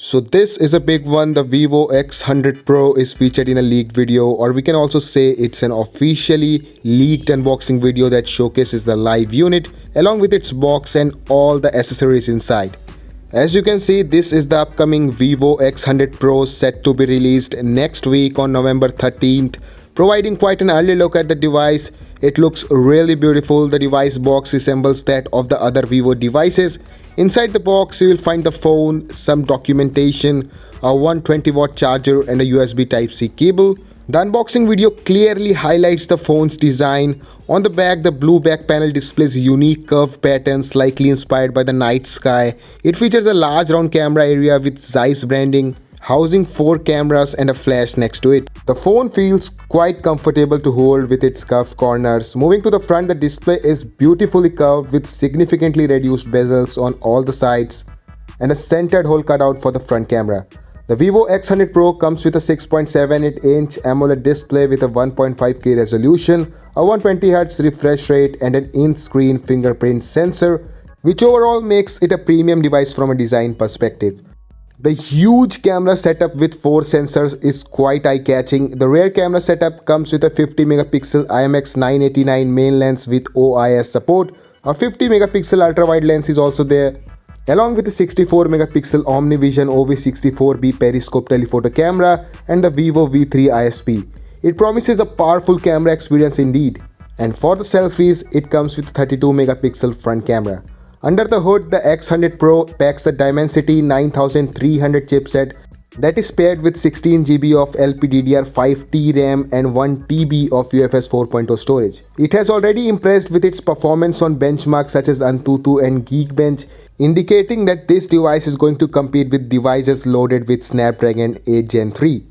So this is a big one. The Vivo X100 Pro is featured in a leaked video, or we can also say it's an officially leaked unboxing video that showcases the live unit along with its box and all the accessories inside. As you can see, this is the upcoming Vivo X100 Pro set to be released next week on November 13th, providing quite an early look at the device. It looks really beautiful. The device box resembles that of the other Vivo devices. Inside the box you will find the phone, some documentation, a 120-watt charger and a USB Type-C cable. The unboxing video clearly highlights the phone's design. On the back, the blue back panel displays unique curved patterns likely inspired by the night sky. It features a large round camera area with Zeiss branding, housing 4 cameras and a flash next to it. The phone feels quite comfortable to hold with its curved corners. Moving to the front, the display is beautifully curved with significantly reduced bezels on all the sides and a centered hole cut out for the front camera. The Vivo X100 Pro comes with a 6.78-inch AMOLED display with a 1.5K resolution, a 120Hz refresh rate and an in-screen fingerprint sensor, which overall makes it a premium device from a design perspective. The huge camera setup with 4 sensors is quite eye-catching. The rear camera setup comes with a 50-megapixel IMX989 main lens with OIS support. A 50-megapixel ultra-wide lens is also there, along with a 64-megapixel OmniVision OV64B periscope telephoto camera and the Vivo V3 ISP. It promises a powerful camera experience indeed. And for the selfies, it comes with a 32-megapixel front camera. Under the hood, the X100 Pro packs the Dimensity 9300 chipset that is paired with 16GB of LPDDR5T RAM and 1TB of UFS 4.0 storage. It has already impressed with its performance on benchmarks such as Antutu and Geekbench, indicating that this device is going to compete with devices loaded with Snapdragon 8 Gen 3.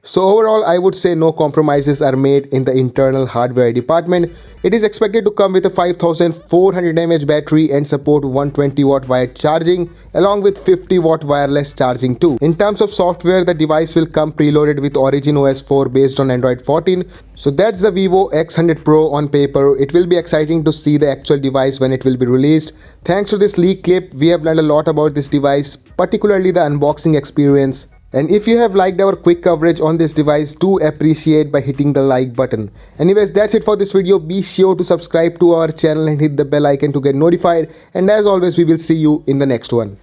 So overall, I would say no compromises are made in the internal hardware department. It is expected to come with a 5400 mAh battery and support 120-watt wired charging along with 50-watt wireless charging too. In terms of software, the device will come preloaded with Origin OS 4 based on Android 14. So that's the Vivo X100 Pro on paper. It will be exciting to see the actual device when it will be released. Thanks to this leak clip, we have learned a lot about this device, particularly the unboxing experience. And if you have liked our quick coverage on this device, do appreciate by hitting the like button. Anyways, that's it for this video. Be sure to subscribe to our channel and hit the bell icon to get notified. And as always, we will see you in the next one.